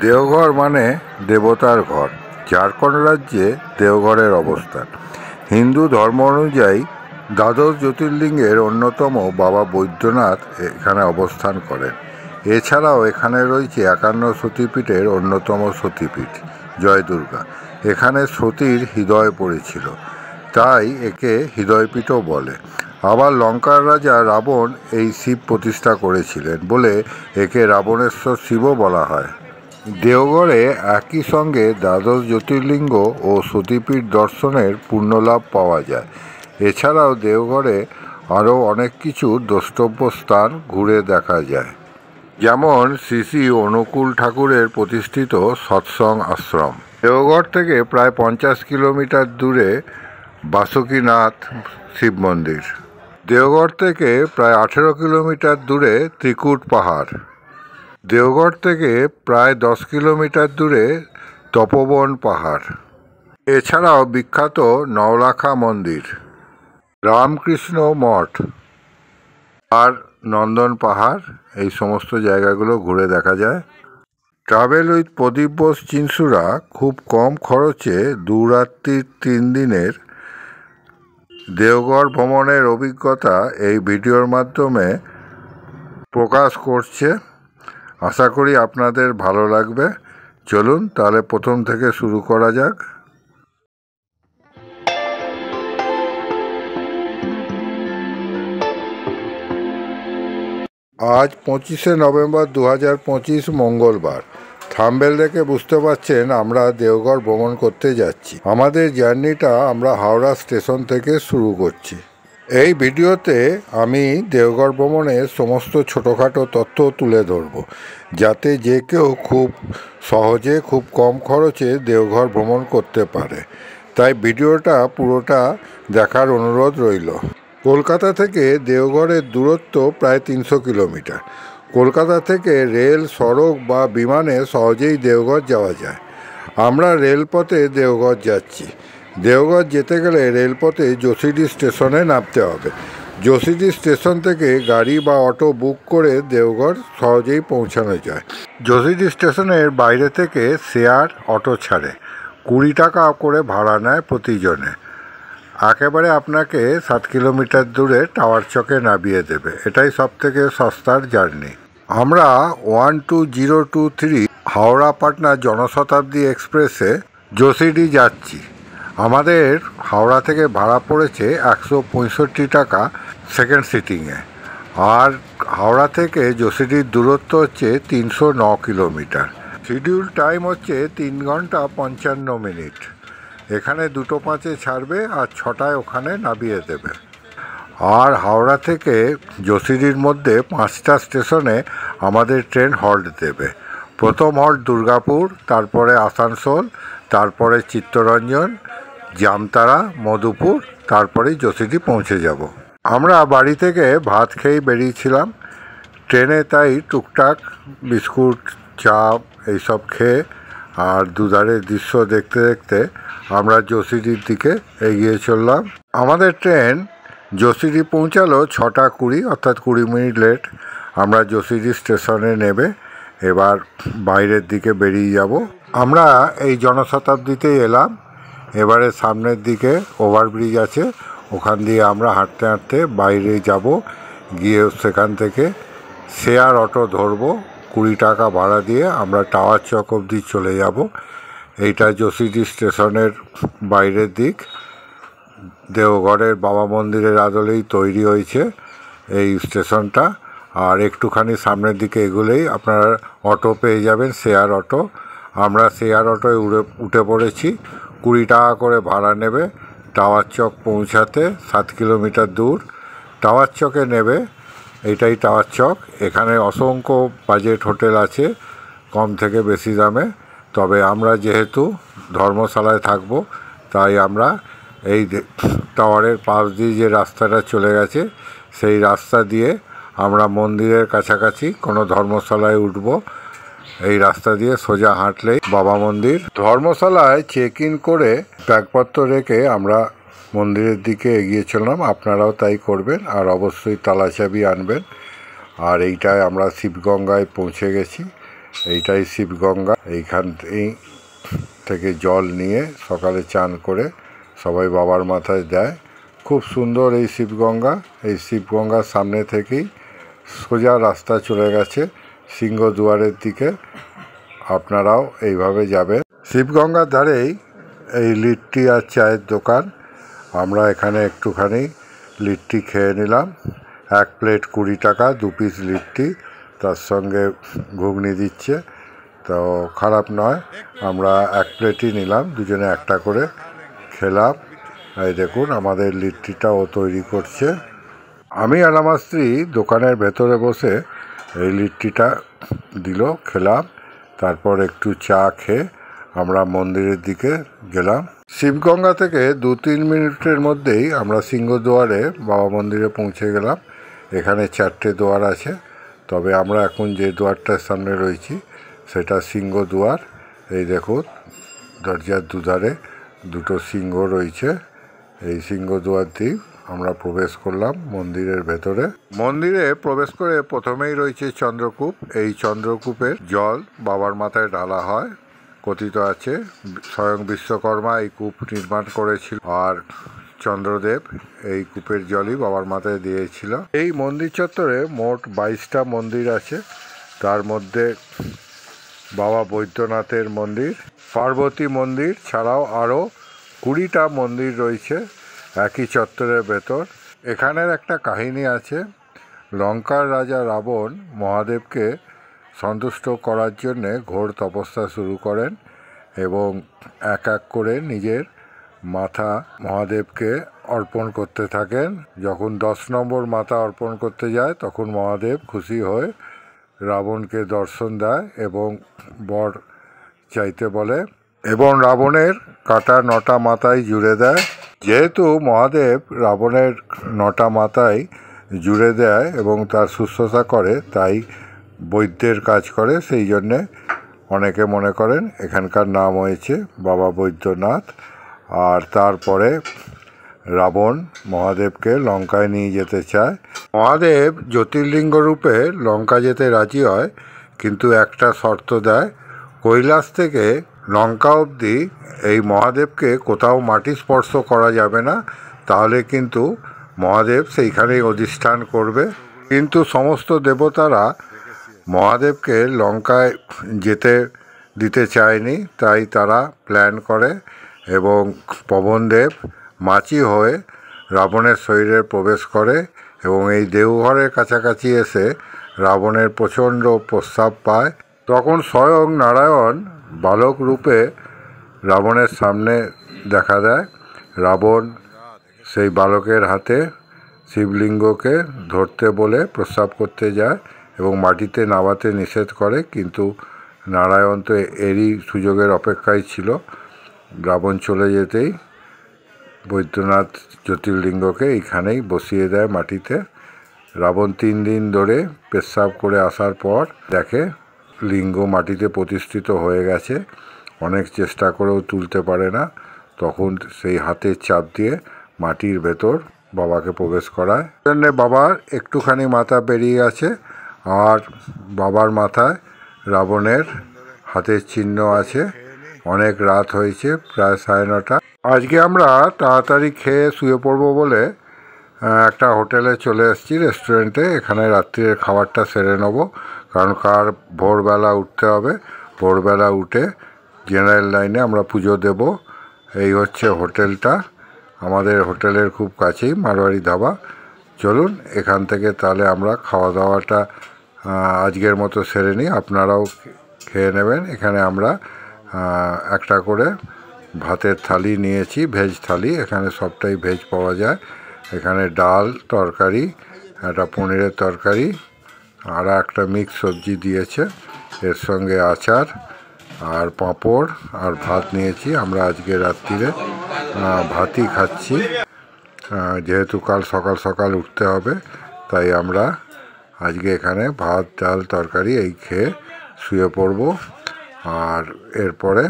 দেওঘর মানে দেবতার ঘর। ঝাড়খণ্ড রাজ্যে দেওঘরের অবস্থান। হিন্দু ধর্ম অনুযায়ী দ্বাদশ জ্যোতির্লিঙ্গের অন্যতম বাবা বৈদ্যনাথ এখানে অবস্থান করেন। এছাড়াও এখানে রয়েছে 51 সতীপীঠের অন্যতম সতীপীঠ জয় দুর্গা। এখানে সতীর হৃদয় পড়েছিল, তাই একে হৃদয়পীঠও বলে। আবার লঙ্কার রাজা রাবণ এই শিব প্রতিষ্ঠা করেছিলেন বলে একে রাবণেশ্বর শিবও বলা হয়। দেওঘরে একই সঙ্গে দ্বাদশ জ্যোতির্লিঙ্গ ও সতীপীঠ দর্শনের পুণ্যলাভ পাওয়া যায়। এছাড়াও দেওঘরে আরও অনেক কিছু দ্রষ্টব্য স্থান ঘুরে দেখা যায়, যেমন শ্রী শ্রী অনুকূল ঠাকুরের প্রতিষ্ঠিত সৎসং আশ্রম। দেওঘর থেকে প্রায় 50 কিলোমিটার দূরে বাসুকীনাথ শিব মন্দির। দেওঘর থেকে প্রায় 18 কিলোমিটার দূরে ত্রিকুট পাহাড়। দেওঘর থেকে প্রায় 10 কিলোমিটার দূরে তপোবন পাহাড়। এছাড়াও বিখ্যাত নওলাখা মন্দির, রামকৃষ্ণ মঠ আর নন্দন পাহাড়, এই সমস্ত জায়গাগুলো ঘুরে দেখা যায়। ট্রাভেল উইথ প্রদীপ বোস চিনসুরা খুব কম খরচে 2 রাত্রির 3 দিনের দেওঘর ভ্রমণের অভিজ্ঞতা এই ভিডিওর মাধ্যমে প্রকাশ করছে। আশা করি আপনাদের ভালো লাগবে। চলুন তাহলে প্রথম থেকে শুরু করা যাক। আজ 25শে নভেম্বর 2025 মঙ্গলবার। থাম্বনেল দেখে বুঝতে পারছেন আমরা দেওঘর ভ্রমণ করতে যাচ্ছি। আমাদের জার্নিটা আমরা হাওড়া স্টেশন থেকে শুরু করছি। এই ভিডিওতে আমি দেওঘর ভ্রমণের সমস্ত ছোটোখাটো তথ্য তুলে ধরব, যাতে যে কেউ খুব সহজে খুব কম খরচে দেওঘর ভ্রমণ করতে পারে। তাই ভিডিওটা পুরোটা দেখার অনুরোধ রইল। কলকাতা থেকে দেওঘরের দূরত্ব প্রায় 300 কিলোমিটার। কলকাতা থেকে রেল, সড়ক বা বিমানে সহজেই দেওঘর যাওয়া যায়। আমরা রেলপথে দেওঘর যাচ্ছি। দেওঘর যেতে গেলে রেলপথে যোশীডি স্টেশনে নামতে হবে। যোশীডি স্টেশন থেকে গাড়ি বা অটো বুক করে দেওঘর সহজেই পৌঁছানো যায়। যোশীডি স্টেশনের বাইরে থেকে শেয়ার অটো ছাড়ে, 20 টাকা করে ভাড়া নেয় প্রতিজনে। একেবারে আপনাকে 7 কিলোমিটার দূরে টাওয়ার চকে নামিয়ে দেবে। এটাই সবথেকে সস্তার জার্নি। আমরা 12023 হাওড়া পাটনা জনশতাব্দী এক্সপ্রেসে যোশীডি যাচ্ছি। আমাদের হাওড়া থেকে ভাড়া পড়েছে 165 টাকা সেকেন্ড সিটিংয়ে। আর হাওড়া থেকে যোশীডির দূরত্ব হচ্ছে 309 কিলোমিটার। শিডিউল টাইম হচ্ছে 3 ঘন্টা 55 মিনিট। এখানে 2:05 ছাড়বে আর 6টায় ওখানে নামিয়ে দেবে। আর হাওড়া থেকে যোশীডির মধ্যে 5টা স্টেশনে আমাদের ট্রেন হল্ট দেবে। প্রথম হল্ট দুর্গাপুর, তারপরে আসানসোল, তারপরে চিত্তরঞ্জন, জামতারা, মধুপুর, তারপরেই যোশীডি পৌঁছে যাব। আমরা বাড়ি থেকে ভাত খেয়েই বেরিয়েছিলাম। ট্রেনে তাই টুকটাক বিস্কুট, চা এইসব খেয়ে আর দুধারে দৃশ্য দেখতে দেখতে আমরা যোশীডির দিকে এগিয়ে চললাম। আমাদের ট্রেন যোশীডি পৌঁছালো 6টা 20, অর্থাৎ 20 মিনিট লেট। আমরা যোশীডি স্টেশনে নেবে এবার বাইরের দিকে বেরিয়ে যাব। আমরা এই জনশতাব্দীতেই এলাম। এবারে সামনের দিকে ওভারব্রিজ আছে, ওখান দিয়ে আমরা হাঁটতে হাঁটতে বাইরে যাব। গিয়ে সেখান থেকে শেয়ার অটো ধরবো। 20 টাকা ভাড়া দিয়ে আমরা টাওয়ার চক অবধি চলে যাব। এইটা যোশীডি স্টেশনের বাইরের দিক। দেওঘরের বাবা মন্দিরের আদলেই তৈরি হয়েছে এই স্টেশনটা। আর একটুখানি সামনের দিকে এগুলোই আপনারা অটো পেয়ে যাবেন, শেয়ার অটো। আমরা শেয়ার অটোয় উঠে পড়েছি। 20 টাকা করে ভাড়া নেবে টাওয়ার চক পৌঁছাতে। 7 কিলোমিটার দূর টাওয়ার চকে নেবে। এইটাই টাওয়ার চক। এখানে অসংখ্য বাজেট হোটেল আছে কম থেকে বেশি দামে। তবে আমরা যেহেতু ধর্মশালায় থাকব, তাই আমরা এই টাওয়ারের পাশ দিয়ে যে রাস্তাটা চলে গেছে সেই রাস্তা দিয়ে আমরা মন্দিরের কাছাকাছি কোনো ধর্মশালায় উঠব। এই রাস্তা দিয়ে সোজা হাঁটলেই বাবা মন্দির। ধর্মশালায় চেক ইন করে ব্যাগপত্র রেখে আমরা মন্দিরের দিকে এগিয়ে চললাম। আপনারাও তাই করবেন, আর অবশ্যই তালা চাবি আনবেন। আর এইটায় আমরা শিবগঙ্গায় পৌঁছে গেছি। এইটাই শিবগঙ্গা। এইখানতেই থেকে জল নিয়ে সকালে চান করে সবাই বাবার মাথায় দেয়। খুব সুন্দর এই শিবগঙ্গা। এই শিবগঙ্গার সামনে থেকেই সোজা রাস্তা চলে গেছে সিংহদুয়ারের দিকে। আপনারাও এইভাবে যাবেন। শিবগঙ্গার ধারেই এই লিট্টি আর চায়ের দোকান। আমরা এখানে একটুখানি লিট্টি খেয়ে নিলাম। 1 প্লেট 20 টাকা, 2 পিস লিট্টি, তার সঙ্গে ঘুগনি দিচ্ছে, তো খারাপ নয়। আমরা 1 প্লেটই নিলাম, দুজনে একটা করে খেলাম। এই দেখুন আমাদের লিট্টিটাও তৈরি করছে। আমি আর আমার স্ত্রী দোকানের ভেতরে বসে এই লিট্টিটা দিল, খেলাম। তারপর একটু চা খেয়ে আমরা মন্দিরের দিকে গেলাম। শিবগঙ্গা থেকে 2-3 মিনিটের মধ্যেই আমরা সিংহদুয়ারে বাবা মন্দিরে পৌঁছে গেলাম। এখানে 4টে দুয়ার আছে, তবে আমরা এখন যে দুয়ারটার সামনে রয়েছি সেটা সিংহদুয়ার। এই দেখুন দরজার দুধারে 2টো সিংহ রয়েছে। এই সিংহদুয়ার দিয়ে আমরা প্রবেশ করলাম মন্দিরের ভেতরে। মন্দিরে প্রবেশ করে প্রথমেই রয়েছে চন্দ্রকূপ। এই চন্দ্রকূপের জল বাবার মাথায় ঢালা হয়। কথিত আছে স্বয়ং বিশ্বকর্মা এই কূপ নির্মাণ করেছিল, আর চন্দ্রদেব এই কূপের জলই বাবার মাথায় দিয়েছিল। এই মন্দির চত্বরে মোট 22টা মন্দির আছে। তার মধ্যে বাবা বৈদ্যনাথের মন্দির, পার্বতী মন্দির ছাড়াও আরও 20টা মন্দির রয়েছে একই চত্বরের ভেতর। এখানের একটা কাহিনী আছে। লঙ্কার রাজা রাবণ মহাদেবকে সন্তুষ্ট করার জন্যে ঘোর তপস্যা শুরু করেন এবং এক এক করে নিজের মাথা মহাদেবকে অর্পণ করতে থাকেন। যখন 10 নম্বর মাথা অর্পণ করতে যায় তখন মহাদেব খুশি হয়ে রাবণকে দর্শন দেয় এবং বর চাইতে বলে, এবং রাবণের কাটা 9টা মাথায় জুড়ে দেয়। যেহেতু মহাদেব রাবণের 9টা মাথায় জুড়ে দেয় এবং তার শুশ্রূষা করে, তাই বৈদ্যের কাজ করে। সেই জন্যে অনেকে মনে করেন এখানকার নাম হয়েছে বাবা বৈদ্যনাথ। আর তারপরে রাবণ মহাদেবকে লঙ্কায় নিয়ে যেতে চায়। মহাদেব জ্যোতির্লিঙ্গ রূপে লঙ্কা যেতে রাজি হয়, কিন্তু একটা শর্ত দেয়। কৈলাস থেকে লঙ্কা অবধি এই মহাদেবকে কোথাও মাটি স্পর্শ করা যাবে না, তাহলে কিন্তু মহাদেব সেইখানেই অধিষ্ঠান করবে। কিন্তু সমস্ত দেবতারা মহাদেবকে লঙ্কায় যেতে দিতে চায়নি, তাই তারা প্ল্যান করে এবং পবনদেব মাছি হয়ে রাবণের শরীরে প্রবেশ করে এবং এই দেওঘরের কাছাকাছি এসে রাবণের প্রচণ্ড প্রস্রাব পায়। তখন স্বয়ং নারায়ণ বালক রূপে রাবণের সামনে দেখা দেয়। রাবণ সেই বালকের হাতে শিবলিঙ্গকে ধরতে বলে প্রস্রাব করতে যায় এবং মাটিতে নামাতে নিষেধ করে, কিন্তু নারায়ণ তো এরই সুযোগের অপেক্ষায় ছিল। রাবণ চলে যেতেই বৈদ্যনাথ জ্যোতির্লিঙ্গকে এইখানেই বসিয়ে দেয় মাটিতে। রাবণ 3 দিন ধরে পেশাব করে আসার পর দেখে লিঙ্গ মাটিতে প্রতিষ্ঠিত হয়ে গেছে। অনেক চেষ্টা করেও তুলতে পারে না। তখন সেই হাতের চাপ দিয়ে মাটির ভেতর বাবাকে প্রবেশ করায়। জন্যে বাবার একটুখানি মাথা বেরিয়ে আছে, আর বাবার মাথায় রাবণের হাতের চিহ্ন আছে। অনেক রাত হয়েছে, প্রায় 9:30। আজকে আমরা তাড়াতাড়ি খেয়ে শুয়ে পড়বো বলে একটা হোটেলে চলে এসেছি, রেস্টুরেন্টে। এখানে রাত্রির খাবারটা সেরে নেবো, কারণ ভোরবেলা উঠতে হবে। ভোরবেলা উঠে জেনারেল লাইনে আমরা পুজো দেব। এই হচ্ছে হোটেলটা, আমাদের হোটেলের খুব কাছেই, মারোয়ারি ধাবা। চলুন এখান থেকে তাহলে আমরা খাওয়া দাওয়াটা আজকের মতো সেরে নিই। আপনারাও খেয়ে নেবেন। এখানে আমরা একটা করে ভাতের থালি নিয়েছি, ভেজ থালি। এখানে সবটাই ভেজ পাওয়া যায়। এখানে ডাল, তরকারি, একটা পনিরের তরকারি, আর একটা মিক্স সবজি দিয়েছে, এর সঙ্গে আচার আর পাঁপড় আর ভাত নিয়েছি। আমরা আজকে রাত্রিরে ভাতই খাচ্ছি, যেহেতু কাল সকাল সকাল উঠতে হবে, তাই আমরা আজকে এখানে ভাত, ডাল, তরকারি এই খেয়ে শুয়ে পড়ব। আর এরপরে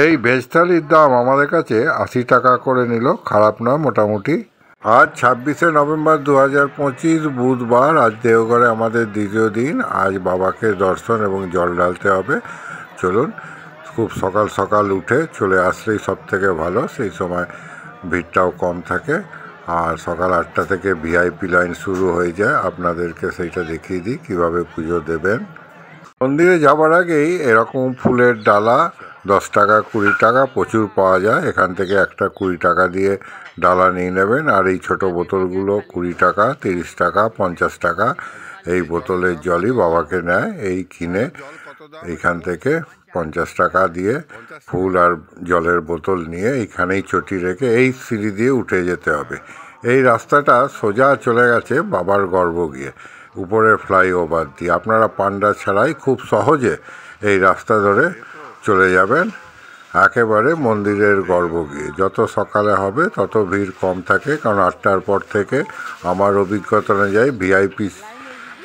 এই ভেজ থালির দাম আমাদের কাছে 80 টাকা করে নিল, খারাপ নয় মোটামুটি। আজ 26শে নভেম্বর 2025 বুধবার। আজ দেওঘরে আমাদের দ্বিতীয় দিন। আজ বাবাকে দর্শন এবং জল ঢালতে হবে। চলুন, খুব সকাল সকাল উঠে চলে আসলেই সব থেকে ভালো, সেই সময় ভিড়টাও কম থাকে। আর সকাল 8টা থেকে ভিআইপি লাইন শুরু হয়ে যায়। আপনাদেরকে সেইটা দেখিয়ে দিই কীভাবে পুজো দেবেন। মন্দিরে যাবার আগেই এরকম ফুলের ডালা 10 টাকা 20 টাকা প্রচুর পাওয়া যায়। এখান থেকে একটা 20 টাকা দিয়ে ডালা নিয়ে নেবেন। আর এই ছোটো বোতলগুলো 20 টাকা, 30 টাকা, 50 টাকা এই বোতলের জলই বাবাকে নেয়। এই কিনে এইখান থেকে 50 টাকা দিয়ে ফুল আর জলের বোতল নিয়ে এইখানেই চটি রেখে এই সিঁড়ি দিয়ে উঠে যেতে হবে। এই রাস্তাটা সোজা চলে গেছে বাবার গর্ভ গিয়ে, উপরের ফ্লাইওভার দিয়ে। আপনারা পান্ডা ছাড়াই খুব সহজে এই রাস্তা ধরে চলে যাবেন একেবারে মন্দিরের গর্ভ গিয়ে। যত সকালে হবে তত ভিড় কম থাকে, কারণ 8টার পর থেকে আমার অভিজ্ঞতা অনুযায়ী ভিআইপি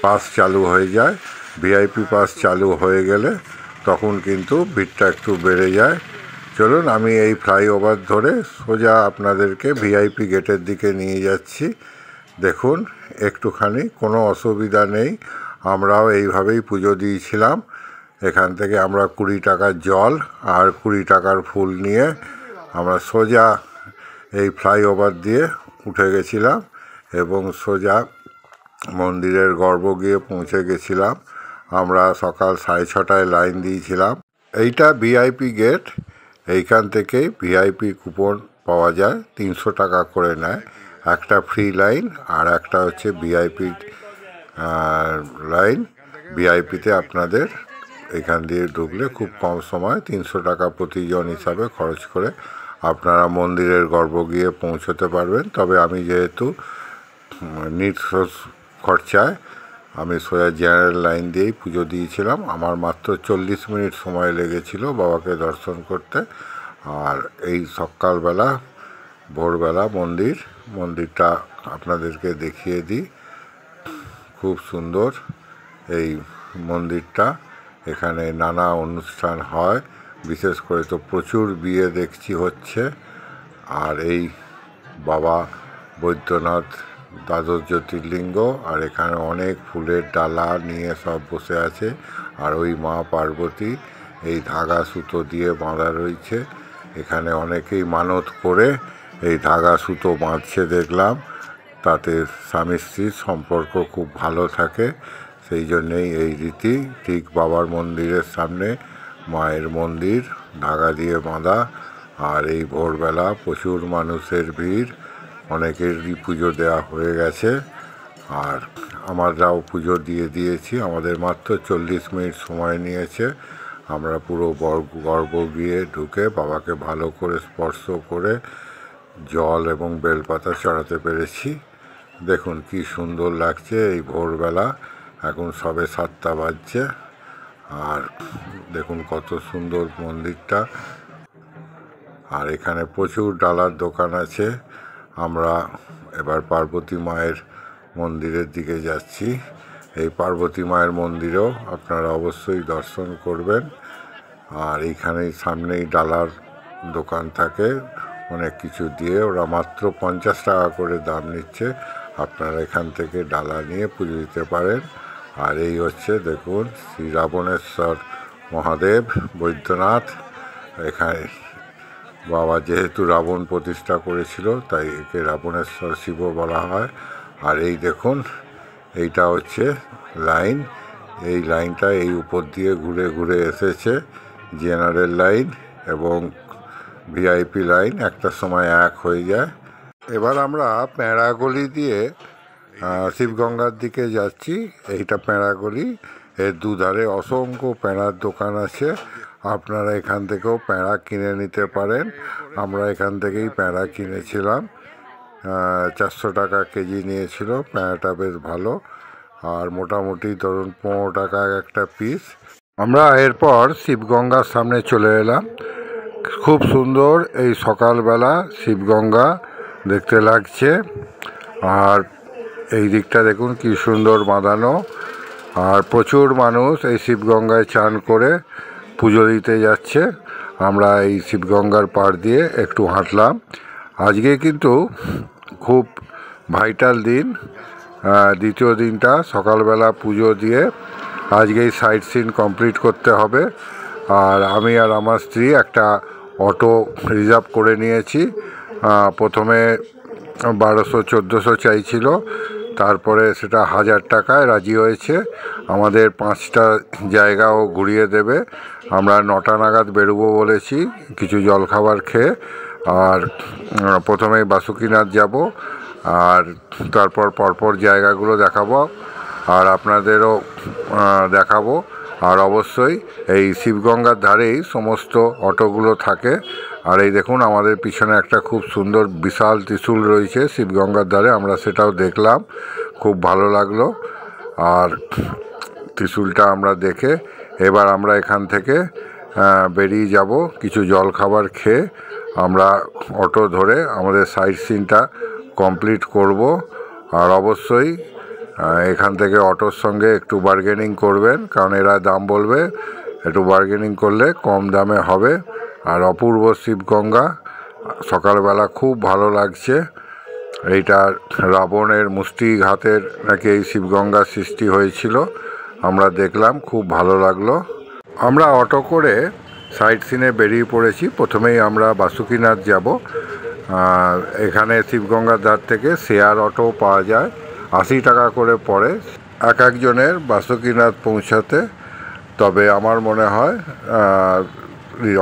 পাস চালু হয়ে যায়। ভিআইপি পাস চালু হয়ে গেলে তখন কিন্তু ভিড়টা একটু বেড়ে যায়। চলুন, আমি এই ফ্লাইওভার ধরে সোজা আপনাদেরকে ভিআইপি গেটের দিকে নিয়ে যাচ্ছি। দেখুন, একটুখানি কোনো অসুবিধা নেই। আমরাও এইভাবেই পুজো দিয়েছিলাম। এখান থেকে আমরা 20 টাকার জল আর 20 টাকার ফুল নিয়ে আমরা সোজা এই ফ্লাইওভার দিয়ে উঠে গেছিলাম এবং সোজা মন্দিরের গর্ভ গিয়ে পৌঁছে গেছিলাম। আমরা সকাল 6:30টায় লাইন দিয়েছিলাম। এইটা ভিআইপি গেট। এইখান থেকে ভিআইপি কুপন পাওয়া যায়, 300 টাকা করে নেয়। একটা ফ্রি লাইন আর একটা হচ্ছে ভিআইপি লাইন। ভিআইপিতে আপনাদের এখান দিয়ে ঢুকলে খুব কম সময় 300 টাকা প্রতিজন হিসাবে খরচ করে আপনারা মন্দিরের গর্ভ গিয়ে পৌঁছতে পারবেন। তবে আমি যেহেতু নিট খরচায় আমি সোজা জেনারেল লাইন দিয়েই পুজো দিয়েছিলাম। আমার মাত্র 40 মিনিট সময় লেগেছিল বাবাকে দর্শন করতে। আর এই সকালবেলা ভোরবেলা মন্দিরটা আপনাদেরকে দেখিয়ে দিই। খুব সুন্দর এই মন্দিরটা। এখানে নানা অনুষ্ঠান হয়, বিশেষ করে তো প্রচুর বিয়ে দেখছি হচ্ছে। আর এই বাবা বৈদ্যনাথ দ্বাদশ জ্যোতির্লিঙ্গ, আর এখানে অনেক ফুলের ডালা নিয়ে সব বসে আছে। আর ওই মা পার্বতী এই ধাগা সুতো দিয়ে বাঁধা রয়েছে। এখানে অনেকেই মানত করে এই ধাগা সুতো বাঁধছে দেখলাম, তাতে স্বামী স্ত্রীর সম্পর্ক খুব ভালো থাকে। সেই জন্যেই এই রীতি। ঠিক বাবার মন্দিরের সামনে মায়ের মন্দির, ধাগা দিয়ে বাঁধা। আর এই ভোরবেলা প্রচুর মানুষের ভিড়। অনেকেরই পুজো দেওয়া হয়ে গেছে, আর আমরাও পুজো দিয়ে দিয়েছি। আমাদের মাত্র 40 মিনিট সময় নিয়েছে। আমরা পুরো গর্ভ গিয়ে ঢুকে বাবাকে ভালো করে স্পর্শ করে জল এবং বেলপাতা চড়াতে পেরেছি। দেখুন কি সুন্দর লাগছে এই ভোরবেলা। এখন সবে 7টা বাজছে। আর দেখুন কত সুন্দর মন্দিরটা। আর এখানে প্রচুর ডালার দোকান আছে। আমরা এবার পার্বতী মায়ের মন্দিরের দিকে যাচ্ছি। এই পার্বতী মায়ের মন্দিরেও আপনারা অবশ্যই দর্শন করবেন। আর এইখানেই সামনেই ডালার দোকান থাকে, অনেক কিছু দিয়ে। ওরা মাত্র 50 টাকা করে দাম নিচ্ছে। আপনারা এখান থেকে ডালা নিয়ে পুজো দিতে পারেন। আর এই হচ্ছে দেখুন শ্রী রাবণেশ্বর মহাদেব বৈদ্যনাথ। এখানে বাবা যেহেতু রাবণ প্রতিষ্ঠা করেছিল, তাই একে রাবণেশ্বর শিব বলা হয়। আর এই দেখুন, এইটা হচ্ছে লাইন। এই লাইনটা এই উপর দিয়ে ঘুরে ঘুরে এসেছে। জেনারেল লাইন এবং ভিআইপি লাইন একটা সময় এক হয়ে যায়। এবার আমরা প্যাঁড়াগলি দিয়ে শিবগঙ্গার দিকে যাচ্ছি। এইটা প্যাঁড়াগলি। এর দুধারে অসংখ্য প্যাঁড়ার দোকান আছে। আপনারা এখান থেকেও প্যাঁড়া কিনে নিতে পারেন। আমরা এখান থেকেই প্যাঁড়া কিনেছিলাম। 400 টাকা কেজি নিয়েছিল। প্যাঁড়াটা বেশ ভালো। আর মোটামুটি ধরুন 15 টাকা একটা পিস। আমরা এরপর শিবগঙ্গার সামনে চলে এলাম। খুব সুন্দর এই সকালবেলা শিবগঙ্গা দেখতে লাগছে। আর এই দিকটা দেখুন কি সুন্দর বাঁধানো। আর প্রচুর মানুষ এই শিবগঙ্গায় চান করে পুজো দিতে যাচ্ছে। আমরা এই শিবগঙ্গার পাড় দিয়ে একটু হাঁটলাম। আজকে কিন্তু খুব ভাইটাল দিন। দ্বিতীয় দিনটা সকালবেলা পুজো দিয়ে আজকেই সাইট সিন কমপ্লিট করতে হবে। আর আমি আর আমার স্ত্রী একটা অটো রিজার্ভ করে নিয়েছি। প্রথমে 1200-1400 চাইছিল, তারপরে সেটা 1000 টাকায় রাজি হয়েছে। আমাদের 5টা জায়গাও ঘুরিয়ে দেবে। আমরা 9টা নাগাদ বেরোবো বলেছি, কিছু জলখাবার খেয়ে। আর প্রথমেই বাসুকিনাথ যাব, আর তারপর পরপর জায়গাগুলো দেখাবো আর আপনাদেরও দেখাবো। আর অবশ্যই এই শিবগঙ্গার ধারেই সমস্ত অটোগুলো থাকে। আর এই দেখুন আমাদের পিছনে একটা খুব সুন্দর বিশাল ত্রিশূল রয়েছে শিবগঙ্গার ধারে, আমরা সেটাও দেখলাম, খুব ভালো লাগলো। আর ত্রিশূলটা আমরা দেখে এবার আমরা এখান থেকে বেরিয়ে যাব। কিছু জল খাবার খেয়ে আমরা অটো ধরে আমাদের সাইট সিনটা কমপ্লিট করব। আর অবশ্যই এখান থেকে অটোর সঙ্গে একটু বার্গেনিং করবেন, কারণ এরা দাম বলবে, একটু বার্গেনিং করলে কম দামে হবে। আর অপূর্ব শিবগঙ্গা, সকালবেলা খুব ভালো লাগছে। এইটা রাবণের মুষ্টিঘাতের নাকি এই শিবগঙ্গার সৃষ্টি হয়েছিল, আমরা দেখলাম, খুব ভালো লাগলো। আমরা অটো করে সাইট সিনে বেরিয়ে পড়েছি। প্রথমেই আমরা বাসুকিনাথ যাব। এখানে শিবগঙ্গার ধার থেকে শেয়ার অটো পাওয়া যায়, 80 টাকা করে পড়ে এক একজনের বাসুকিনাথ পৌঁছাতে। তবে আমার মনে হয়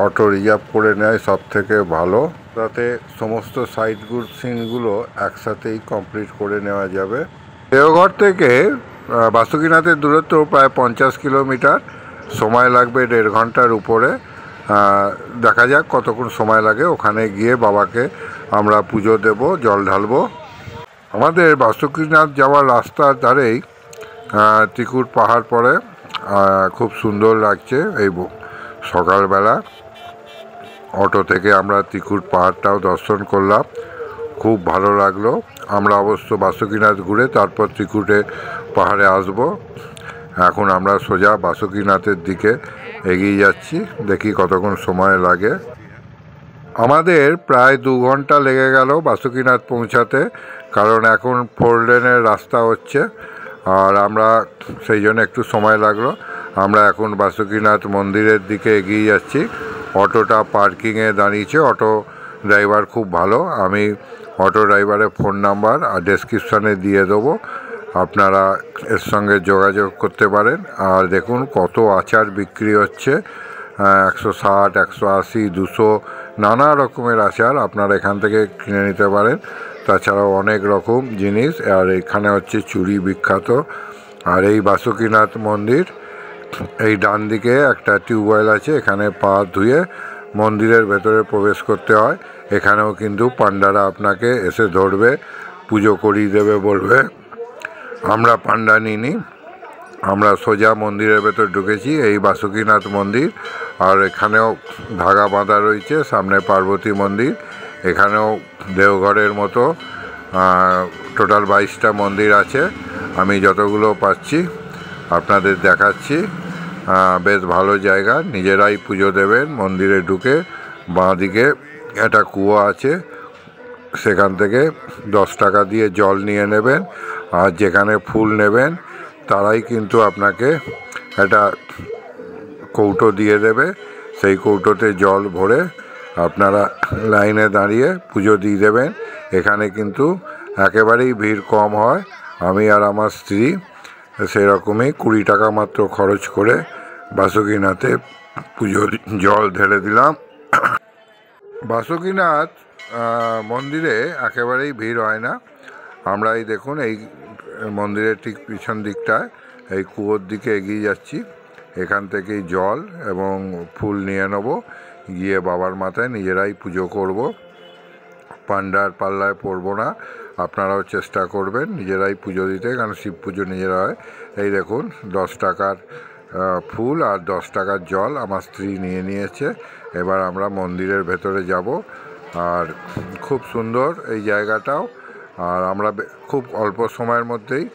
অটো রিজার্ভ করে নেয় সব থেকে ভালো, তাতে সমস্ত সাইট সিনগুলো একসাথেই কমপ্লিট করে নেওয়া যাবে। দেওঘর থেকে বাসুকিনাথের দূরত্ব প্রায় 50 কিলোমিটার, সময় লাগবে 1.5 ঘন্টার উপরে। দেখা যাক কতক্ষণ সময় লাগে। ওখানে গিয়ে বাবাকে আমরা পুজো দেব, জল ঢালবো। আমাদের বাসুকিনাথ যাওয়ার রাস্তার ধারেই ত্রিকুট পাহাড় পড়ে, খুব সুন্দর লাগছে। এই সকালবেলা অটো থেকে আমরা ত্রিকুট পাহাড়টাও দর্শন করলাম, খুব ভালো লাগলো। আমরা অবশ্য বাসুকিনাথ ঘুরে তারপর ত্রিকুটে পাহাড়ে আসব। এখন আমরা সোজা বাসুকিনাথের দিকে এগিয়ে যাচ্ছি, দেখি কতক্ষণ সময় লাগে। আমাদের প্রায় 2 ঘন্টা লেগে গেল বাসুকিনাথ পৌঁছাতে, কারণ এখন 4 লেনের রাস্তা হচ্ছে। আর আমরা সেই জন্য একটু সময় লাগলো। আমরা এখন বাসুকিনাথ মন্দিরের দিকে এগিয়ে যাচ্ছি। অটোটা পার্কিংয়ে দাঁড়িয়েছে, অটো ড্রাইভার খুব ভালো। আমি অটো ড্রাইভারের ফোন নাম্বার আর ডেসক্রিপশানে দিয়ে দেবো, আপনারা এর সঙ্গে যোগাযোগ করতে পারেন। আর দেখুন কত আচার বিক্রি হচ্ছে, 160, 180, 200 নানা রকমের আচার আপনারা এখান থেকে কিনে নিতে পারেন। তাছাড়াও অনেক রকম জিনিস। আর এখানে হচ্ছে চুড়ি বিখ্যাত। আর এই বাসুকিনাথ মন্দির, এই ডান দিকে একটা টিউবওয়েল আছে, এখানে পা ধুয়ে মন্দিরের ভেতরে প্রবেশ করতে হয়। এখানেও কিন্তু পান্ডারা আপনাকে এসে ধরবে, পুজো করিয়ে দেবে, বলবে। আমরা পান্ডা নিইনি, আমরা সোজা মন্দিরের ভেতর ঢুকেছি। এই বাসুকিনাথ মন্দির। আর এখানেও ধাগা বাঁধা রয়েছে, সামনে পার্বতী মন্দির। এখানেও দেওঘরের মতো টোটাল 22টা মন্দির আছে। আমি যতগুলো পাচ্ছি আপনাদের দেখাচ্ছি। বেশ ভালো জায়গা, নিজেরাই পুজো দেবেন। মন্দিরে ঢুকে বাঁ দিকে একটা কুয়ো আছে, সেখান থেকে 10 টাকা দিয়ে জল নিয়ে নেবেন। আর যেখানে ফুল নেবেন তারাই কিন্তু আপনাকে একটা কৌটো দিয়ে দেবে, সেই কৌটোতে জল ভরে আপনারা লাইনে দাঁড়িয়ে পুজো দিয়ে দেবেন। এখানে কিন্তু একেবারেই ভিড় কম হয়। আমি আর আমার স্ত্রী সেরকমই 20 টাকা মাত্র খরচ করে বাসুকিনাথে পুজোর জল ঢেলে দিলাম। বাসুকিনাথ মন্দিরে একেবারেই ভিড় হয় না। আমরা এই দেখুন এই মন্দিরের ঠিক পিছন দিকটায় এই কুয়োর দিকে এগিয়ে যাচ্ছি। এখান থেকেই জল এবং ফুল নিয়ে নেব, গিয়ে বাবার মাথায় নিজেরাই পুজো করব। পান্ডার পাল্লায় পড়বো না। আপনারাও চেষ্টা করবেন নিজেরাই পুজো দিতে, কারণ শিব পুজো নিজেরা হয়। এই দেখুন 10 টাকার ফুল আর 10 টাকার জল আমার স্ত্রী নিয়ে নিয়েছে। এবার আমরা মন্দিরের ভেতরে যাব। আর খুব সুন্দর এই জায়গাটাও। আর আমরা খুব অল্প সময়ের মধ্যেই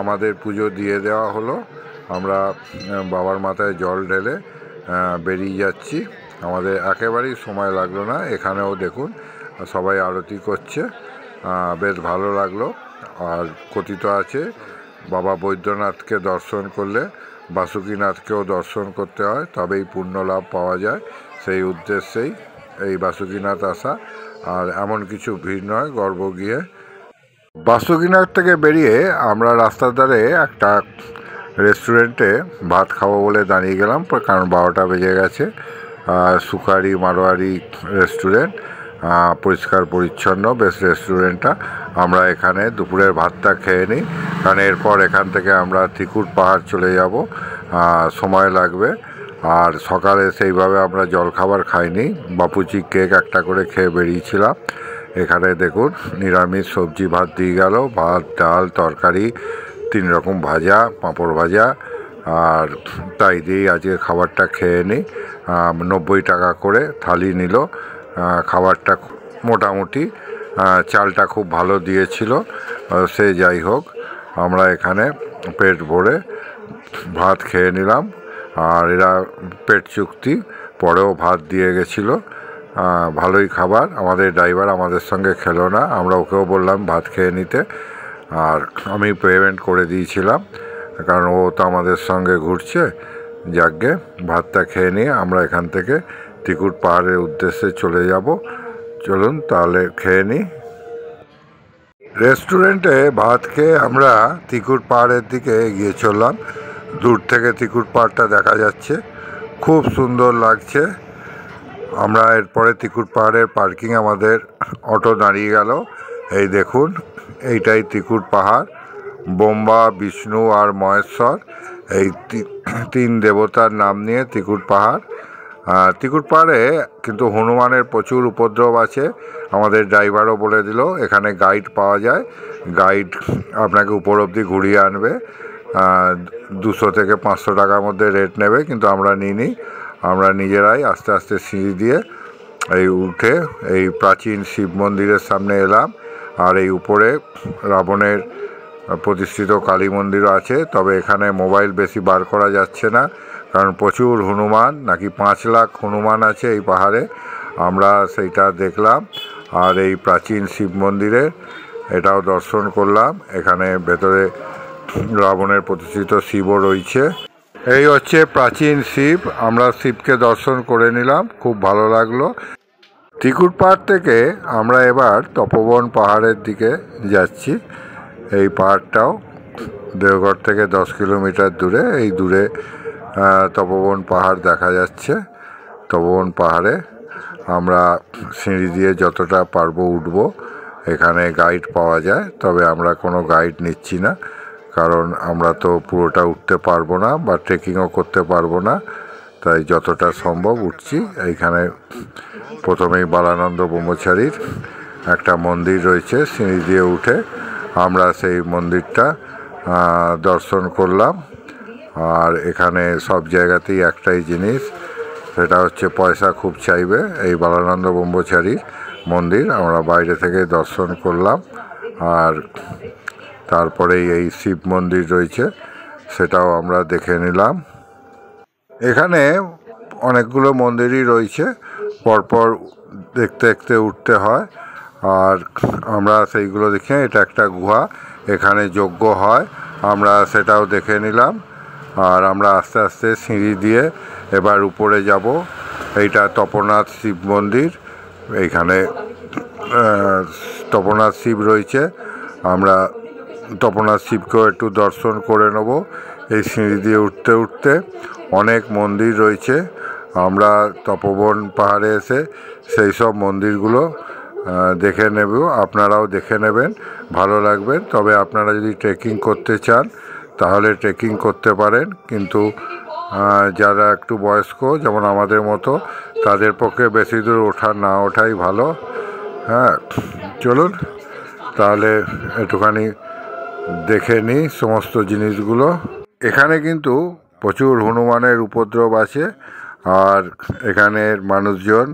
আমাদের পুজো দিয়ে দেওয়া হলো। আমরা বাবার মাথায় জল ঢেলে বেরিয়ে যাচ্ছি। আমাদের একেবারেই সময় লাগলো না। এখানেও দেখুন সবাই আরতি করছে। বেশ ভালো লাগলো। আর কথিত আছে বাবা বৈদ্যনাথকে দর্শন করলে বাসুকীনাথকেও দর্শন করতে হয়, তবেই পুণ্য লাভ পাওয়া যায়। সেই উদ্দেশ্যেই এই বাসুকীনাথ আসা, আর এমন কিছু ভিড় নয় গর্ব গিয়ে। বাসুকীনাথ থেকে বেরিয়ে আমরা রাস্তার ধারে একটা রেস্টুরেন্টে ভাত খাবো বলে দাঁড়িয়ে গেলাম, কারণ 12টা বেজে গেছে। সুখারি মারোয়ারি রেস্টুরেন্ট, পরিষ্কার পরিচ্ছন্ন বেশ রেস্টুরেন্টটা। আমরা এখানে দুপুরের ভাতটা খেয়ে নিই, কারণ এরপর এখান থেকে আমরা ত্রিকুট পাহাড় চলে যাব, সময় লাগবে। আর সকালে সেইভাবে আমরা জলখাবার খাইনি, বাপুচি কেক একটা করে খেয়ে বেরিয়েছিলাম। এখানে দেখুন নিরামিষ সবজি ভাত দিয়ে গেল, ভাত ডাল তরকারি 3 রকম ভাজা, পাঁপড় ভাজা, আর তাই দিয়েই আজকে খাবারটা খেয়ে নিই। 90 টাকা করে থালি নিল। খাবারটা মোটামুটি, চালটা খুব ভালো দিয়েছিল। সে যাই হোক, আমরা এখানে পেট ভরে ভাত খেয়ে নিলাম। আর এরা পেট চুক্তি পরেও ভাত দিয়ে গেছিলো, ভালোই খাবার। আমাদের ড্রাইভার আমাদের সঙ্গে খেলো না, আমরা ওকেও বললাম ভাত খেয়ে নিতে, আর আমি পেমেন্ট করে দিয়েছিলাম, কারণ ও তো আমাদের সঙ্গে ঘুরছে। যাকগে ভাতটা খেয়ে নিয়ে আমরা এখান থেকে ত্রিকুট পাহাড়ের উদ্দেশ্যে চলে যাব। চলুন তাহলে খেয়ে নিই। রেস্টুরেন্টে ভাত খেয়ে আমরা ত্রিকুট পাহাড়ের দিকে এগিয়ে চললাম। দূর থেকে ত্রিকুট পাহাড়টা দেখা যাচ্ছে, খুব সুন্দর লাগছে। আমরা এরপরে ত্রিকুট পাহাড়ের পার্কিং আমাদের অটো দাঁড়িয়ে গেল। এই দেখুন, এইটাই ত্রিকুট পাহাড়। ব্রহ্মা বিষ্ণু আর মহেশ্বর, এই 3 দেবতার নাম নিয়ে ত্রিকুট পাহাড়। ত্রিকুট পাহাড়ে কিন্তু হনুমানের প্রচুর উপদ্রব আছে। আমাদের ড্রাইভারও বলে দিল এখানে গাইড পাওয়া যায়, গাইড আপনাকে উপর অবধি ঘুরিয়ে আনবে। 200 থেকে 500 টাকার মধ্যে রেট নেবে, কিন্তু আমরা নিইনি। আমরা নিজেরাই আস্তে আস্তে সিঁড়ি দিয়ে এই উঠে এই প্রাচীন শিব মন্দিরের সামনে এলাম। আর এই উপরে রাবণের প্রতিষ্ঠিত কালী মন্দিরও আছে, তবে এখানে মোবাইল বেশি বার করা যাচ্ছে না, কারণ প্রচুর হনুমান, নাকি 5 লাখ হনুমান আছে এই পাহাড়ে। আমরা সেইটা দেখলাম। আর এই প্রাচীন শিব মন্দিরে এটাও দর্শন করলাম। এখানে ভেতরে রাবণের প্রতিষ্ঠিত শিবও রয়েছে। এই হচ্ছে প্রাচীন শিব, আমরা শিবকে দর্শন করে নিলাম, খুব ভালো লাগলো। ত্রিকুট পাহাড় থেকে আমরা এবার তপোবন পাহাড়ের দিকে যাচ্ছি। এই পাহাড়টাও দেওঘর থেকে 10 কিলোমিটার দূরে। এই দূরে তপোবন পাহাড় দেখা যাচ্ছে। তপোবন পাহাড়ে আমরা সিঁড়ি দিয়ে যতটা পারবো উঠবো। এখানে গাইড পাওয়া যায়, তবে আমরা কোনো গাইড নিচ্ছি না, কারণ আমরা তো পুরোটা উঠতে পারবো না বা ট্রেকিংও করতে পারবো না, তাই যতটা সম্ভব উঠছি। এইখানে প্রথমেই বালানন্দ ব্রহ্মচারীর একটা মন্দির রয়েছে, সিঁড়ি দিয়ে উঠে আমরা সেই মন্দিরটা দর্শন করলাম। আর এখানে সব জায়গাতেই একটাই জিনিস, সেটা হচ্ছে পয়সা খুব চাইবে। এই বালানন্দ ব্রহ্মচারীর মন্দির আমরা বাইরে থেকে দর্শন করলাম। আর তারপরেই এই শিব মন্দির রয়েছে, সেটাও আমরা দেখে নিলাম। এখানে অনেকগুলো মন্দিরই রয়েছে, পরপর দেখতে দেখতে উঠতে হয়। আর আমরা সেইগুলো দেখে, এটা একটা গুহা, এখানে যজ্ঞ হয়, আমরা সেটাও দেখে নিলাম। আর আমরা আস্তে আস্তে সিঁড়ি দিয়ে এবার উপরে যাব। এইটা তপোনাথ শিব মন্দির, এইখানে তপোনাথ শিব রয়েছে। আমরা তপোনাথ শিবকেও একটু দর্শন করে নেব। এই সিঁড়ি দিয়ে উঠতে উঠতে অনেক মন্দির রয়েছে। আমরা তপোবন পাহাড়ে এসে সেই সব মন্দিরগুলো দেখে নেব, আপনারাও দেখে নেবেন, ভালো লাগবে। তবে আপনারা যদি ট্রেকিং করতে চান তাহলে ট্রেকিং করতে পারেন, কিন্তু যারা একটু বয়স্ক যেমন আমাদের মতো, তাদের পক্ষে বেশি দূর না ওঠাই ভালো। হ্যাঁ, চলুন তাহলে একটুখানি দেখে নিই সমস্ত জিনিসগুলো। এখানে কিন্তু প্রচুর হনুমানের উপদ্রব আছে। আর এখানের মানুষজন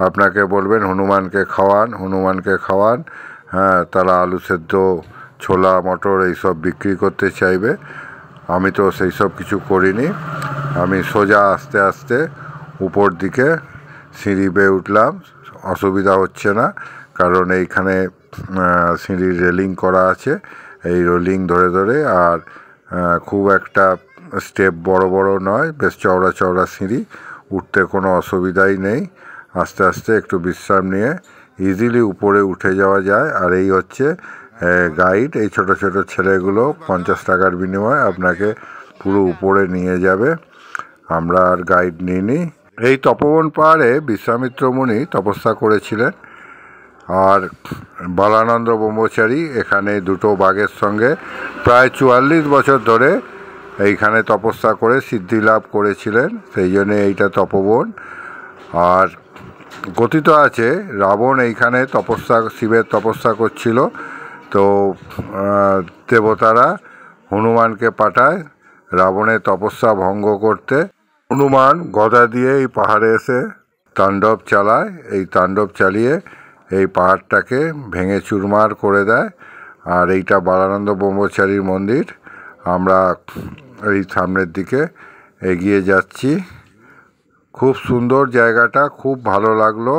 আপনাকে বলবেন হনুমানকে খাওয়ান, হনুমানকে খাওয়ান। হ্যাঁ, তারা আলু সেদ্ধ, ছোলা মটর এইসব বিক্রি করতে চাইবে। আমি তো সেই সব কিছু করিনি, আমি সোজা আস্তে আস্তে উপর দিকে সিঁড়ি বেয়ে উঠলাম। অসুবিধা হচ্ছে না, কারণ এইখানে সিঁড়ির রেলিং করা আছে, এই রেলিং ধরে ধরে। আর খুব একটা স্টেপ বড় বড় নয়, বেশ চওড়া চওড়া সিঁড়ি, উঠতে কোনো অসুবিধাই নেই। আস্তে আস্তে একটু বিশ্রাম নিয়ে ইজিলি উপরে উঠে যাওয়া যায়। আর এই হচ্ছে গাইড। এই ছোট ছোট ছেলেগুলো 50 টাকার বিনিময়ে আপনাকে পুরো উপরে নিয়ে যাবে। আমরা আর গাইড নিইনি। এই তপোবন পাহাড়ে বিশ্বামিত্র মুনি তপস্যা করেছিলেন। আর বালানন্দ ব্রহ্মচারী এখানে দুটো বাঘের সঙ্গে প্রায় 44 বছর ধরে এইখানে তপস্যা করে সিদ্ধি লাভ করেছিলেন, সেই জন্যে এইটা তপোবন। আর কথিত আছে রাবণ এইখানে শিবের তপস্যা করছিল, তো দেবতারা হনুমানকে পাঠায় রাবণের তপস্যা ভঙ্গ করতে। হনুমান গদা দিয়ে এই পাহাড়ে এসে তাণ্ডব চালায়। এই তাণ্ডব চালিয়ে এই পাহাড়টাকে ভেঙে চুরমার করে দেয়। আর এইটা বালানন্দ ব্রহ্মচারীর মন্দির। আমরা এই সামনের দিকে এগিয়ে যাচ্ছি। খুব সুন্দর জায়গাটা, খুব ভালো লাগলো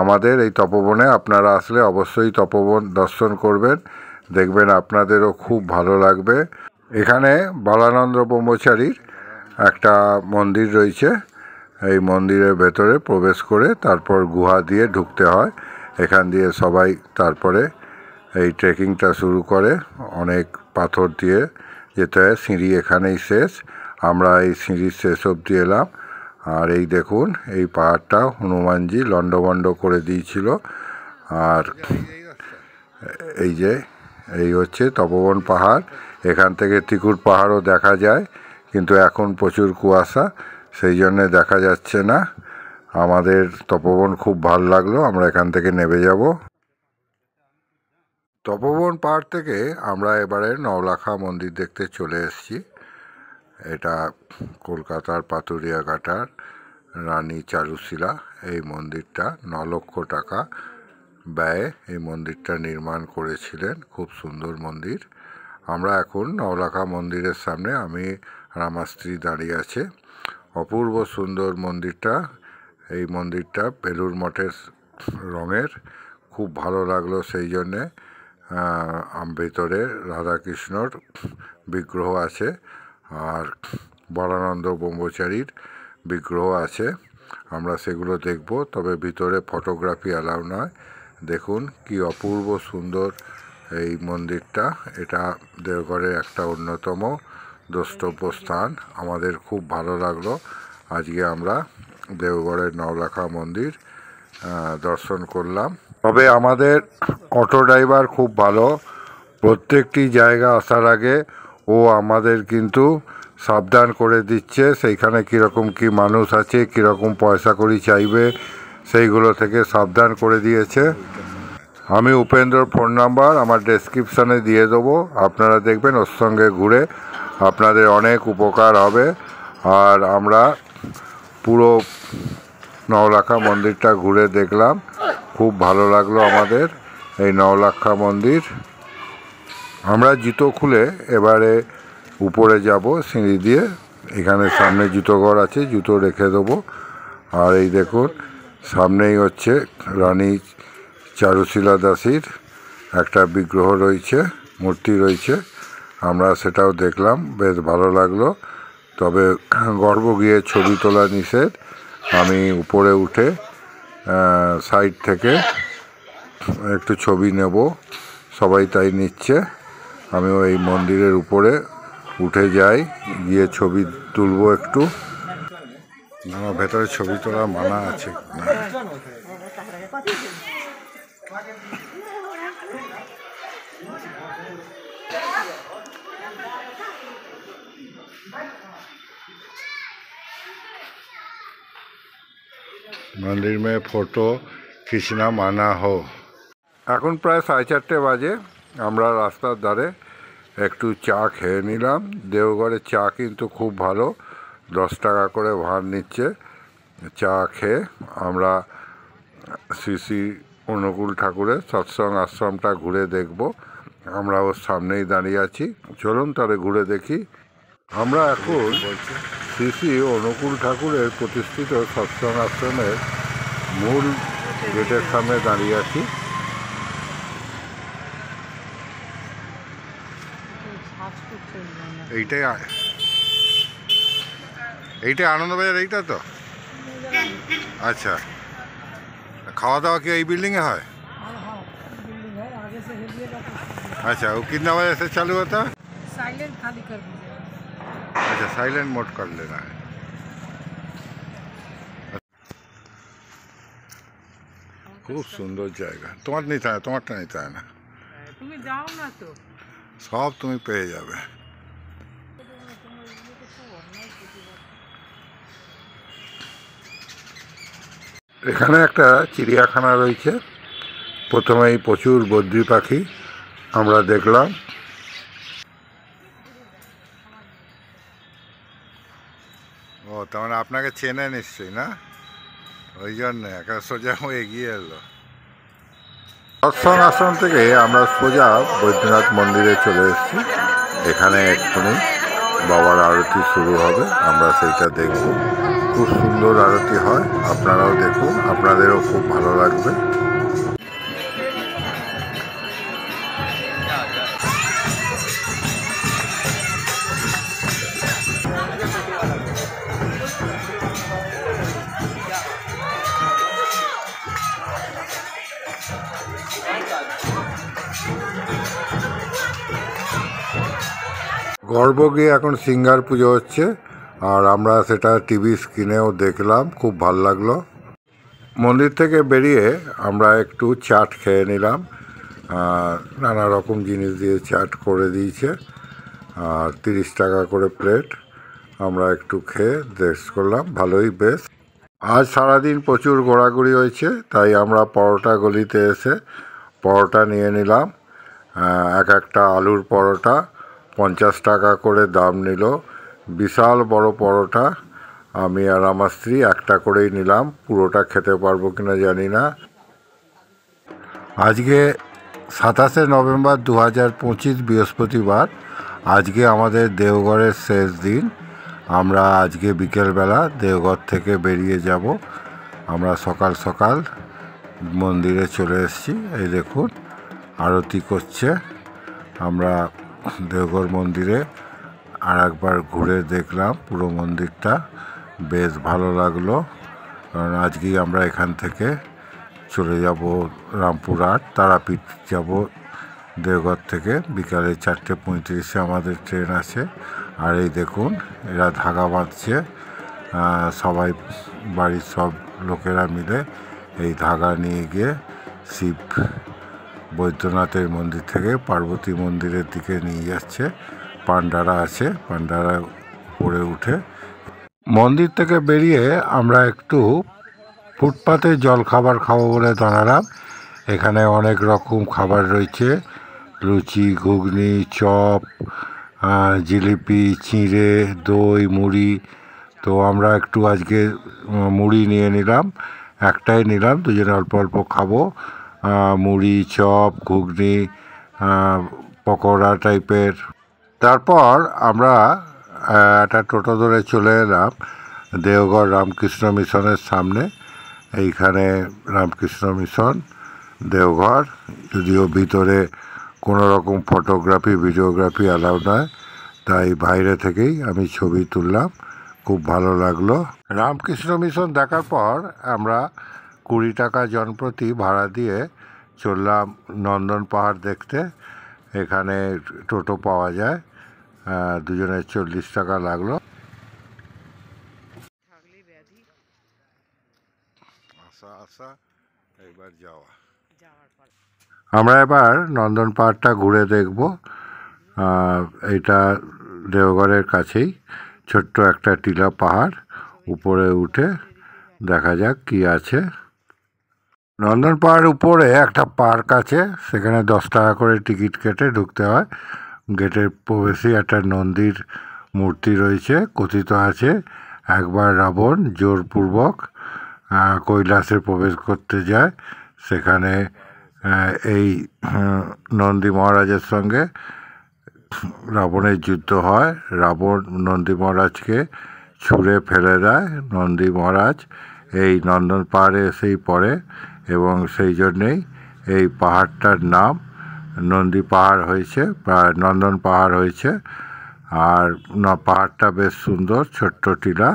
আমাদের এই তপোবনে। আপনারা আসলে অবশ্যই তপোবন দর্শন করবেন, দেখবেন আপনাদেরও খুব ভালো লাগবে। এখানে বালানন্দ ব্রহ্মচারীর একটা মন্দির রয়েছে। এই মন্দিরের ভেতরে প্রবেশ করে তারপর গুহা দিয়ে ঢুকতে হয়। এখান দিয়ে সবাই তারপরে এই ট্রেকিংটা শুরু করে। অনেক পাথর দিয়ে যেতে হয়, সিঁড়ি এখানেই শেষ। আমরা এই সিঁড়ির শেষ অবধি এলাম। আর এই দেখুন, এই পাহাড়টা হনুমানজি লণ্ডভণ্ড করে দিয়েছিল। আর এই হচ্ছে তপোবন পাহাড়। এখান থেকে ত্রিকুট পাহাড়ও দেখা যায়, কিন্তু এখন প্রচুর কুয়াশা, সেই জন্যে দেখা যাচ্ছে না। আমাদের তপোবন খুব ভালো লাগলো। আমরা এখান থেকে নেমে যাব। তপোবন পাহাড় থেকে আমরা এবারে নওলাখা মন্দির দেখতে চলে এসেছি। এটা কলকাতার পাথুরিয়াঘাটার রানী চারুশীলা এই মন্দিরটা 9 লক্ষ টাকা ব্যয়ে এই মন্দিরটা নির্মাণ করেছিলেন। খুব সুন্দর মন্দির। আমরা এখন নওলাখা মন্দিরের সামনে, আমি আর আমার স্ত্রী দাঁড়িয়ে আছে। অপূর্ব সুন্দর মন্দিরটা। এই মন্দিরটা বেলুর মঠের রঙের, খুব ভালো লাগলো। সেই জন্যে ভিতরে রাধাকৃষ্ণর বিগ্রহ আছে আর বালানন্দ ব্রহ্মচারীর বিগ্রহ আছে। আমরা সেগুলো দেখব, তবে ভিতরে ফটোগ্রাফি অ্যালাউ নয়। দেখুন কি অপূর্ব সুন্দর এই মন্দিরটা। এটা দেওঘরের একটা অন্যতম দ্রষ্টব্য স্থান। আমাদের খুব ভালো লাগলো। আজকে আমরা দেওঘরের নওলাখা মন্দির দর্শন করলাম। তবে আমাদের অটো ড্রাইভার খুব ভালো। প্রত্যেকটি জায়গা আসার আগে ও আমাদের কিন্তু সাবধান করে দিচ্ছে, সেইখানে কীরকম কী মানুষ আছে, কীরকম পয়সা কড়ি চাইবে, সেইগুলো থেকে সাবধান করে দিয়েছে। আমি উপেন্দ্রর ফোন নাম্বার আমার ডেসক্রিপশানে দিয়ে দেবো, আপনারা দেখবেন। ওর সঙ্গে ঘুরে আপনাদের অনেক উপকার হবে। আর আমরা পুরো নওলাখা মন্দিরটা ঘুরে দেখলাম, খুব ভালো লাগলো আমাদের এই নওলাখা মন্দির। আমরা জুতো খুলে এবারে উপরে যাব সিঁড়ি দিয়ে। এখানে সামনে জুতো ঘর আছে, জুতো রেখে দেবো। আর এই দেখুন, সামনেই হচ্ছে রানী চারুশীলা দাসীর একটা বিগ্রহ রয়েছে, মূর্তি রয়েছে। আমরা সেটাও দেখলাম, বেশ ভালো লাগলো। তবে গর্ভ গিয়ে ছবি তোলা নিষেধ। আমি উপরে উঠে সাইড থেকে একটু ছবি নেব, সবাই তাই নিচ্ছে। আমিও এই মন্দিরের উপরে উঠে যাই, গিয়ে ছবি তুলবো একটু। আমার ভেতরে ছবি তোলা মানা আছে না। मंदिर में फोटो खींचना माना हो। এখন প্রায় 4:30 বাজে। আমরা রাস্তার ধারে একটু চা খেয়ে নিলাম। দেওঘরের চা কিন্তু খুব ভালো, 10 টাকা করে ভাড় নিচ্ছে। চা খেয়ে আমরা শ্রী শ্রী অনুকূল ঠাকুরের সৎসঙ্গ আশ্রমটা ঘুরে দেখব। আমরা ওর সামনেই দাঁড়িয়ে আছি, চলুন তাহলে ঘুরে দেখি। আমরা এখন শ্রী শ্রী অনুকূল ঠাকুরের প্রতিষ্ঠিত সৎসঙ্গ আশ্রমের মূল গেটের সামনে দাঁড়িয়ে আছি। এইটাই এইটাই আনন্দবাজার, এইটা তো। अच्छा, खावा दावा क्या यही बिल्डिंग है? बिल्डिंग है आगे से हिलिएगा तो अच्छा, वो कितना बजे से चालू होता है? साइलेंट खाली कर दीजिएगा। अच्छा, साइलेंट मोड कर लेना है। খুব সুন্দর জায়গা। তোমার নিতে হয়, তোমারটা নিতে হয় না, তুমি যাও না তো, সব তুমি পেয়ে যাবে। এখানে একটা চিড়িয়াখানা রয়েছে। প্রথমেই প্রচুর বদ্রি পাখি আমরা দেখলাম। ও, তার মানে আপনাকে চেনে নিশ্চয়ই, না? ওই জন্যে একটা সোজা এগিয়ে এলো। দর্শন আশ্রম থেকে আমরা সোজা বৈদ্যনাথ মন্দিরে চলে এসেছি। এখানে এক্ষুনি বাবার আরতি শুরু হবে, আমরা সেইটা দেখব। খুব সুন্দর আরতি হয়, আপনারাও দেখুন, আপনাদেরও খুব ভালো লাগবে। গর্ব গিয়ে এখন সিঙ্গার পুজো হচ্ছে, আর আমরা সেটা টিভি স্ক্রিনেও দেখলাম, খুব ভাল লাগলো। মন্দির থেকে বেরিয়ে আমরা একটু চাট খেয়ে নিলাম। নানা রকম জিনিস দিয়ে চাট করে দিয়েছে, আর 30 টাকা করে প্লেট। আমরা একটু খেয়ে টেস্ট করলাম, ভালোই বেশ। আজ সারাদিন প্রচুর ঘোরাঘুরি হয়েছে, তাই আমরা পরোটা গলিতে এসে পরোটা নিয়ে নিলাম। এক একটা আলুর পরোটা 50 টাকা করে দাম নিল। বিশাল বড় পরোটা। আমি আর আমার স্ত্রী একটা করেই নিলাম, পুরোটা খেতে পারবো কিনা জানি না। আজকে 27শে নভেম্বর 2025 বৃহস্পতিবার। আজকে আমাদের দেওঘরের শেষ দিন। আমরা আজকে বিকেলবেলা দেওঘর থেকে বেরিয়ে যাব। আমরা সকাল সকাল মন্দিরে চলে এসেছি। এই দেখুন, আরতি করছে। আমরা দেওঘর মন্দিরে আর একবার ঘুরে দেখলাম পুরো মন্দিরটা, বেশ ভালো লাগলো। কারণ আজকেই আমরা এখান থেকে চলে যাব রামপুরহাট, তারাপীঠ যাব দেওঘর থেকে। বিকালে 4:35 আমাদের ট্রেন আছে। আর এই দেখুন, এরা ধাগা বাঁধছে, সবাই বাড়ির সব লোকেরা মিলে এই ধাগা নিয়ে গিয়ে শিব বৈদ্যনাথের মন্দির থেকে পার্বতী মন্দিরের দিকে নিয়ে যাচ্ছে। পান্ডারা আছে, পান্ডারা উপরে উঠে। মন্দির থেকে বেরিয়ে আমরা একটু ফুটপাতে জলখাবার খাবো বলে দাঁড়ালাম। এখানে অনেক রকম খাবার রয়েছে, লুচি, ঘুগনি, চপ, জিলিপি, চিঁড়ে, দই, মুড়ি। তো আমরা একটু আজকে মুড়ি নিয়ে নিলাম, একটাই নিলাম, দুজনে অল্প অল্প খাবো। মুড়ি, চপ, ঘুগনি, পকোড়া টাইপের। তারপর আমরা একটা টোটো ধরে চলে এলাম দেওঘর রামকৃষ্ণ মিশনের সামনে। এইখানে রামকৃষ্ণ মিশন দেওঘর, যদিও ভিতরে কোনো রকম ফটোগ্রাফি ভিডিওগ্রাফি অ্যালাউ নয়, তাই বাইরে থেকেই আমি ছবি তুললাম, খুব ভালো লাগলো। রামকৃষ্ণ মিশন দেখার পর আমরা 20 টাকা জনপ্রতি ভাড়া দিয়ে চললাম নন্দন পাহাড় দেখতে। এখানে টোটো পাওয়া যায়, দুজনের 40 টাকা লাগলো। আসা আসা, এবার যাওয়া। আমরা এবার নন্দন পাহাড়টা ঘুরে দেখব। এটা দেওঘরের কাছেই ছোট্ট একটা টিলা পাহাড়, উপরে উঠে দেখা যাক কি আছে। নন্দন পাহাড়ের উপরে একটা পার্ক আছে, সেখানে 10 টাকা করে টিকিট কেটে ঢুকতে হয়। গেটের প্রবেশেই একটা নন্দীর মূর্তি রয়েছে। কথিত আছে একবার রাবণ জোরপূর্বক কৈলাসে প্রবেশ করতে যায়, সেখানে এই নন্দী মহারাজের সঙ্গে রাবণের যুদ্ধ হয়। রাবণ নন্দী মহারাজকে ছুঁড়ে ফেলে দেয়। নন্দী মহারাজ এই নন্দন পাহাড়ে এসেই পড়ে, এবং সেই জন্যেই এই পাহাড়টার নাম নন্দী পাহাড় হয়েছে বা নন্দন পাহাড় হয়েছে। আর না, পাহাড়টা বেশ সুন্দর, ছোট্ট টিলা,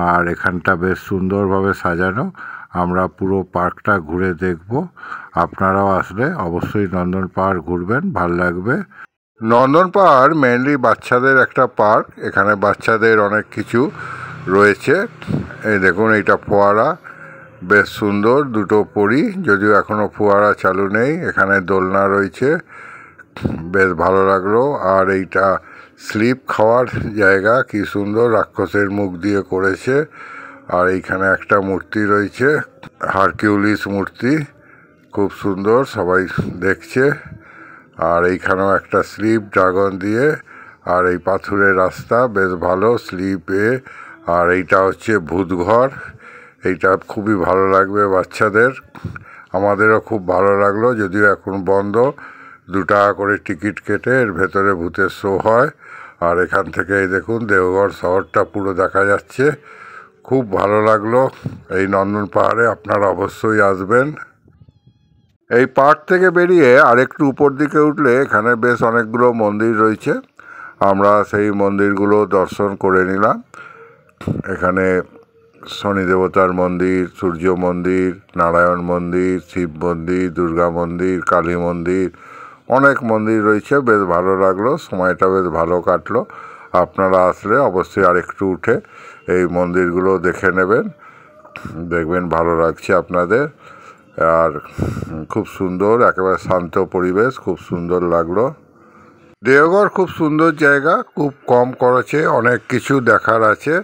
আর এখানটা বেশ সুন্দরভাবে সাজানো। আমরা পুরো পার্কটা ঘুরে দেখব। আপনারাও আসলে অবশ্যই নন্দন পাহাড় ঘুরবেন, ভাল লাগবে। নন্দন পাহাড় মেনলি বাচ্চাদের একটা পার্ক। এখানে বাচ্চাদের অনেক কিছু রয়েছে। এই দেখুন, এইটা ফোয়ারা, বেশ সুন্দর, দুটো পরী, যদিও এখনও ফোয়ারা চালু নেই। এখানে দোলনা রয়েছে, বেশ ভালো লাগলো। আর এইটা স্লিপ খাওয়ার জায়গা, কি সুন্দর, রাক্ষসের মুখ দিয়ে করেছে। আর এইখানে একটা মূর্তি রয়েছে, হারকিউলিস মূর্তি, খুব সুন্দর, সবাই দেখছে। আর এইখানেও একটা স্লিপ ড্রাগন দিয়ে, আর এই পাথুরের রাস্তা বেশ ভালো স্লিপে। আর এইটা হচ্ছে ভূতঘর, এইটা খুবই ভালো লাগবে বাচ্চাদের, আমাদেরও খুব ভালো লাগলো, যদিও এখন বন্ধ। 2 টাকা করে টিকিট কেটে এর ভেতরে ভূতের শো হয়। আর এখান থেকে এই দেখুন দেওঘর শহরটা পুরো দেখা যাচ্ছে, খুব ভালো লাগলো। এই নন্দন পাহাড়ে আপনারা অবশ্যই আসবেন। এই পার্ক থেকে বেরিয়ে আরেকটু উপর দিকে উঠলে এখানে বেশ অনেকগুলো মন্দির রয়েছে। আমরা সেই মন্দিরগুলো দর্শন করে নিলাম। এখানে শনি দেবতার মন্দির, সূর্য মন্দির, নারায়ণ মন্দির, শিব মন্দির, দুর্গা মন্দির, কালী মন্দির, অনেক মন্দির রয়েছে, বেশ ভালো লাগলো, সময়টা বেশ ভালো কাটলো। আপনারা আসলে অবশ্যই আরেকটু উঠে এই মন্দিরগুলো দেখে নেবেন, দেখবেন ভালো লাগছে আপনাদের। আর খুব সুন্দর, একেবারে শান্ত পরিবেশ, খুব সুন্দর লাগলো। দেওঘর খুব সুন্দর জায়গা, খুব কম খরচে অনেক কিছু দেখার আছে।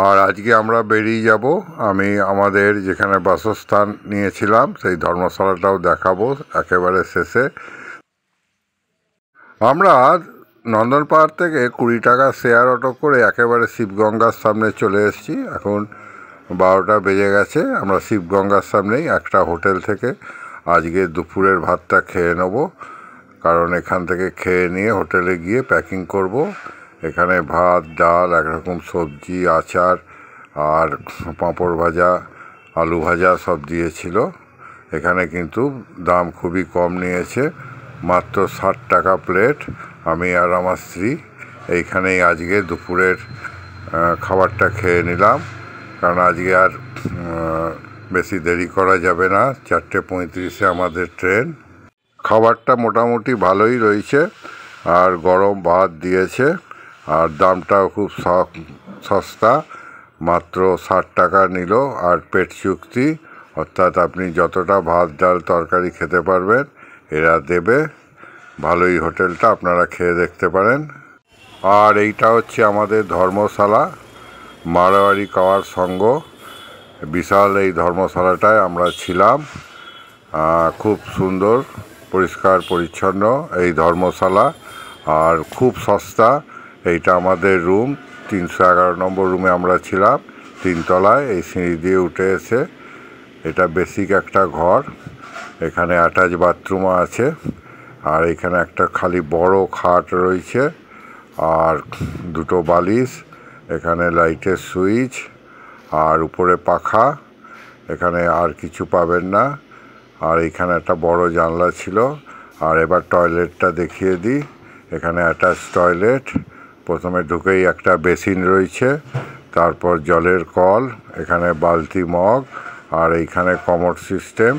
আর আজকে আমরা বেরিয়ে যাব। আমি আমাদের যেখানে বাসস্থান নিয়েছিলাম সেই ধর্মশালাটাও দেখাবো একেবারে শেষে। আমরা নন্দন পাহাড় থেকে 20 টাকা শেয়ার অটো করে একেবারে শিবগঙ্গার সামনে চলে এসেছি। এখন 12টা বেজে গেছে। আমরা শিবগঙ্গার সামনেই একটা হোটেল থেকে আজকে দুপুরের ভাতটা খেয়ে নেব, কারণ এখান থেকে খেয়ে নিয়ে হোটেলে গিয়ে প্যাকিং করব। এখানে ভাত, ডাল, একরকম সবজি, আচার আর পাঁপড় ভাজা, আলু ভাজা সব দিয়েছিল। এখানে কিন্তু দাম খুবই কম নিয়েছে, মাত্র 60 টাকা প্লেট। আমি আর আমার স্ত্রী এইখানেই আজকে দুপুরের খাবারটা খেয়ে নিলাম, কারণ আজকে আর বেশি দেরি করা যাবে না, 4:35-এ আমাদের ট্রেন। খাবারটা মোটামুটি ভালোই রয়েছে, আর গরম ভাত দিয়েছে, আর দামটাও খুব সস্তা, মাত্র 60 টাকা নিল। আর পেট চুক্তি, অর্থাৎ আপনি যতটা ভাত, ডাল, তরকারি খেতে পারবেন এরা দেবে। ভালোই হোটেলটা, আপনারা খেয়ে দেখতে পারেন। আর এইটা হচ্ছে আমাদের ধর্মশালা, মারোয়ারি কাওয়ার সংঘ। বিশাল এই ধর্মশালাটায় আমরা ছিলাম। খুব সুন্দর, পরিষ্কার পরিচ্ছন্ন এই ধর্মশালা, আর খুব সস্তা। এইটা আমাদের রুম, 311 নম্বর রুমে আমরা ছিলাম, 3 তলায়। এই সিঁড়ি দিয়ে উঠে এসে, এটা বেসিক একটা ঘর, এখানে অ্যাটাচ বাথরুমও আছে। আর এখানে একটা খালি বড় খাট রয়েছে, আর 2টো বালিশ, এখানে লাইটের সুইচ, আর উপরে পাখা। এখানে আর কিছু পাবেন না। আর এখানে একটা বড় জানলা ছিল। আর এবার টয়লেটটা দেখিয়ে দিই। এখানে অ্যাটাচ টয়লেট, প্রথমে ঢুকেই একটা বেসিন রয়েছে, তারপর জলের কল, এখানে বালতি, মগ, আর এইখানে কমোড সিস্টেম।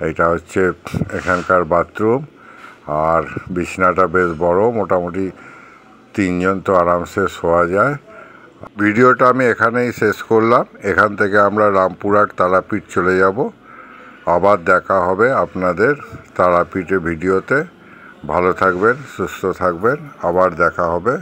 এইটা হচ্ছে এখানকার বাথরুম। আর বিছনাটা বেশ বড়, মোটামুটি 3 জন তো আরামসে শোয়া যায়। ভিডিওটা আমি এখানেই শেষ করলাম। এখান থেকে আমরা রামপুরহাট তারাপীঠ চলে যাব। আবার দেখা হবে আপনাদের তারাপীঠের ভিডিওতে। ভালো থাকবেন, সুস্থ থাকবেন, আবার দেখা হবে।